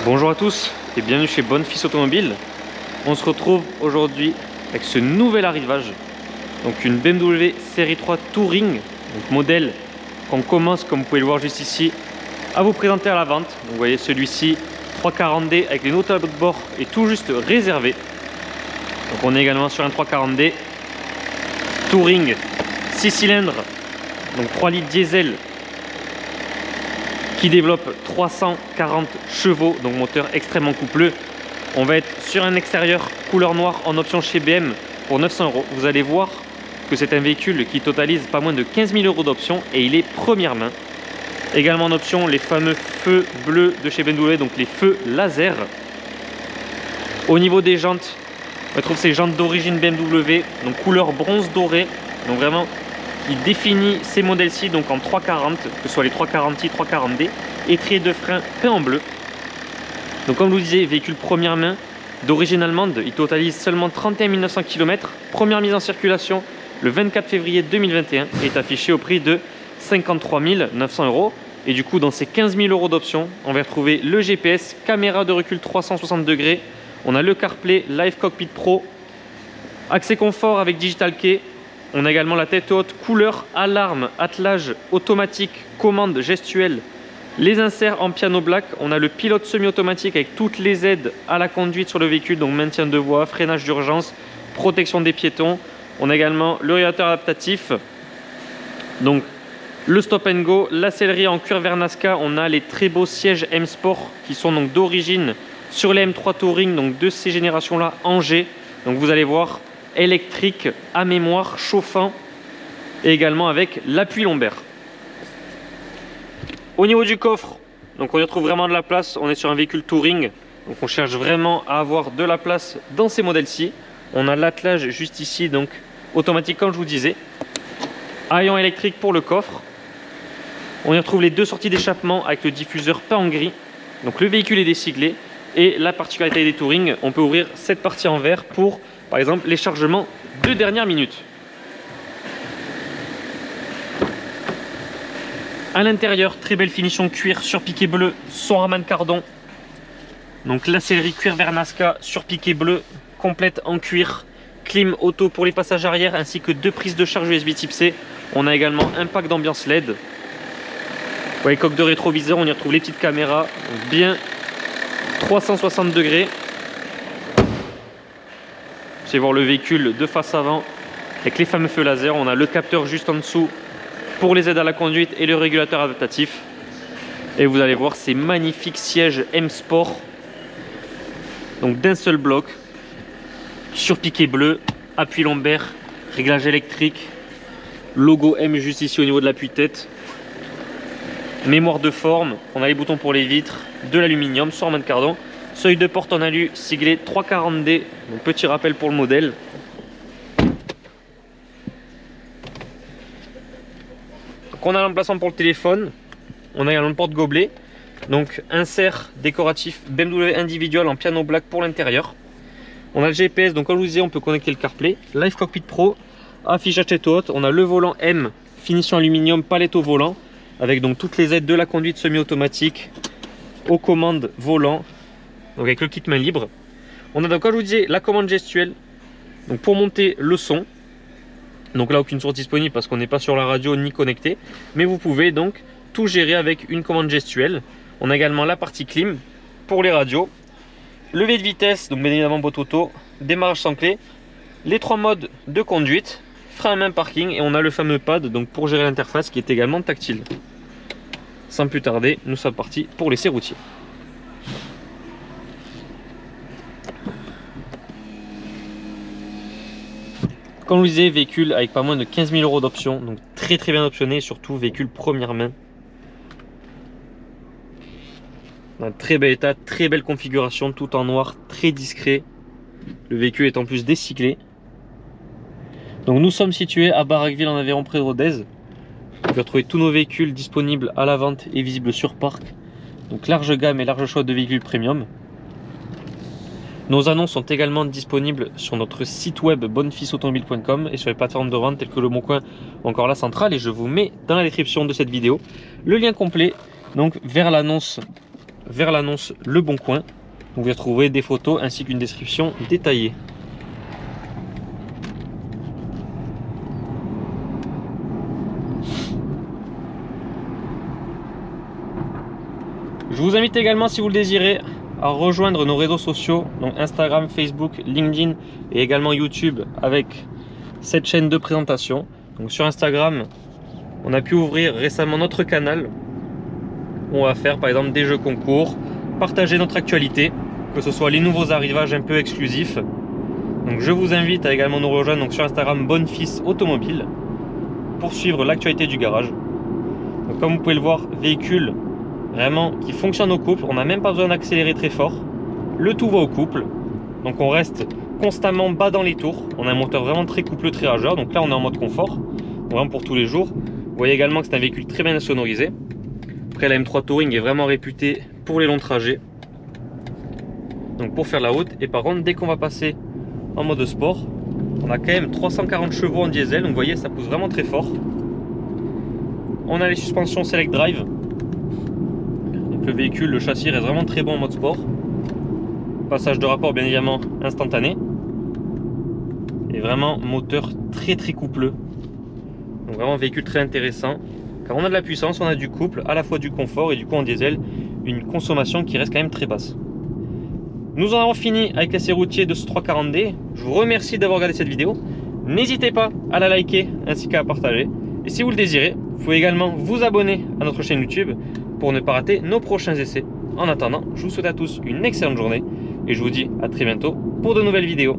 Bonjour à tous et bienvenue chez Bonfils Automobile. On se retrouve aujourd'hui avec ce nouvel arrivage. Donc une BMW série 3 Touring, donc modèle qu'on commence, comme vous pouvez le voir juste ici, à vous présenter à la vente. Donc vous voyez celui-ci 340D avec les notes à tableau de bord est tout juste réservé. Donc on est également sur un 340D Touring 6 cylindres, donc 3 litres diesel, qui développe 340 chevaux, donc moteur extrêmement coupleux. On va être sur un extérieur couleur noire en option chez BM pour 900 €. Vous allez voir que c'est un véhicule qui totalise pas moins de 15 000 € d'options et il est première main. Également en option les fameux feux bleus de chez BMW, donc les feux laser. Au niveau des jantes, on retrouve ces jantes d'origine BMW, donc couleur bronze doré, donc vraiment il définit ces modèles-ci donc en 340, que ce soit les 340i, 340D, étrier de frein peint en bleu. Donc comme je vous disais, véhicule première main d'origine allemande, il totalise seulement 31 900 km. Première mise en circulation le 24 février 2021 et est affiché au prix de 53 900 €. Et du coup, dans ces 15 000 € d'options, on va retrouver le GPS, caméra de recul 360 degrés, on a le CarPlay, Live Cockpit Pro, accès confort avec Digital Key. On a également la tête haute, couleur, alarme, attelage automatique, commande gestuelle, les inserts en piano black. On a le pilote semi-automatique avec toutes les aides à la conduite sur le véhicule, donc maintien de voie, freinage d'urgence, protection des piétons. On a également le régulateur adaptatif, donc le stop and go, la sellerie en cuir Vernasca. On a les très beaux sièges M Sport qui sont donc d'origine sur les M3 Touring, donc de ces générations-là en G. Donc vous allez voir, électrique à mémoire, chauffant et également avec l'appui lombaire. Au niveau du coffre, donc on y retrouve vraiment de la place. On est sur un véhicule touring, donc on cherche vraiment à avoir de la place dans ces modèles-ci. On a l'attelage juste ici, donc automatique comme je vous disais. Haillon électrique pour le coffre. On y retrouve les deux sorties d'échappement avec le diffuseur peint en gris. Donc le véhicule est décyclé et la particularité des touring, on peut ouvrir cette partie en verre pour par exemple les chargements de dernière minute. À l'intérieur, très belle finition cuir sur piqué bleu, son Harman Kardon. Donc la sellerie cuir Vernasca sur piqué bleu, complète en cuir. Clim auto pour les passages arrière ainsi que deux prises de charge USB type C. On a également un pack d'ambiance LED. Vous voyez, coque de rétroviseur, on y retrouve les petites caméras, bien 360 degrés. C'est voir le véhicule de face avant avec les fameux feux laser. On a le capteur juste en dessous pour les aides à la conduite et le régulateur adaptatif. Et vous allez voir ces magnifiques sièges M Sport, donc d'un seul bloc, sur piqué bleu, appui lombaire, réglage électrique, logo M juste ici au niveau de l'appui-tête, mémoire de forme. On a les boutons pour les vitres, de l'aluminium sur Harman Kardon. Seuil de porte en alu siglé 340D, donc petit rappel pour le modèle. Donc on a l'emplacement pour le téléphone, on a également le porte-gobelet, donc insert décoratif BMW individuel en piano black pour l'intérieur. On a le GPS, donc comme je vous disais, on peut connecter le CarPlay, Live Cockpit Pro, affichage tête haute. On a le volant M, finition aluminium, palette au volant, avec donc toutes les aides de la conduite semi-automatique, aux commandes volant. Donc avec le kit main libre. On a donc, comme je vous disais, la commande gestuelle, donc pour monter le son. Donc là, aucune source disponible parce qu'on n'est pas sur la radio ni connecté, mais vous pouvez donc tout gérer avec une commande gestuelle. On a également la partie clim pour les radios, levier de vitesse, donc bien évidemment boîte auto, démarrage sans clé, les trois modes de conduite, frein à main, parking, et on a le fameux pad donc pour gérer l'interface qui est également tactile. Sans plus tarder, nous sommes partis pour l'essai routier. Comme je vous disais, véhicule avec pas moins de 15 000 € d'options, donc très bien optionné, surtout véhicule première main. Dans un très bel état, très belle configuration, tout en noir, très discret. Le véhicule est en plus décyclé. Donc nous sommes situés à Baraqueville en Aveyron près de Rodez. Vous pouvez retrouver tous nos véhicules disponibles à la vente et visibles sur parc. Donc large gamme et large choix de véhicules premium. Nos annonces sont également disponibles sur notre site web bonfilsautomobile.com et sur les plateformes de vente telles que Le Bon Coin ou encore La Centrale. Et je vous mets dans la description de cette vidéo le lien complet donc vers l'annonce vers l'annonce Le Bon Coin. Vous pouvez retrouver des photos ainsi qu'une description détaillée. Je vous invite également, si vous le désirez, à rejoindre nos réseaux sociaux, donc Instagram, Facebook, LinkedIn et également YouTube avec cette chaîne de présentation. Donc sur Instagram, on a pu ouvrir récemment notre canal. On va faire par exemple des jeux concours, partager notre actualité, que ce soit les nouveaux arrivages un peu exclusifs. Donc je vous invite à également nous rejoindre donc sur Instagram Bonfils Automobile pour suivre l'actualité du garage. Donc comme vous pouvez le voir, véhicule vraiment qui fonctionne au couple, on n'a même pas besoin d'accélérer très fort, le tout va au couple, donc on reste constamment bas dans les tours, on a un moteur vraiment très coupleux, très rageur, donc là on est en mode confort, vraiment pour tous les jours. Vous voyez également que c'est un véhicule très bien sonorisé. Après la M3 Touring est vraiment réputée pour les longs trajets, donc pour faire la route. Et par contre dès qu'on va passer en mode sport, on a quand même 340 chevaux en diesel, donc vous voyez ça pousse vraiment très fort. On a les suspensions Select Drive. Le véhicule, le châssis reste vraiment très bon en mode sport. Passage de rapport bien évidemment instantané. Et vraiment moteur très coupleux. Donc vraiment véhicule très intéressant. Car on a de la puissance, on a du couple, à la fois du confort et du coup en diesel, une consommation qui reste quand même très basse. Nous en avons fini avec l'essai routier de ce 340D. Je vous remercie d'avoir regardé cette vidéo. N'hésitez pas à la liker ainsi qu'à la partager. Et si vous le désirez, vous pouvez également vous abonner à notre chaîne YouTube pour ne pas rater nos prochains essais. En attendant, je vous souhaite à tous une excellente journée et je vous dis à très bientôt pour de nouvelles vidéos.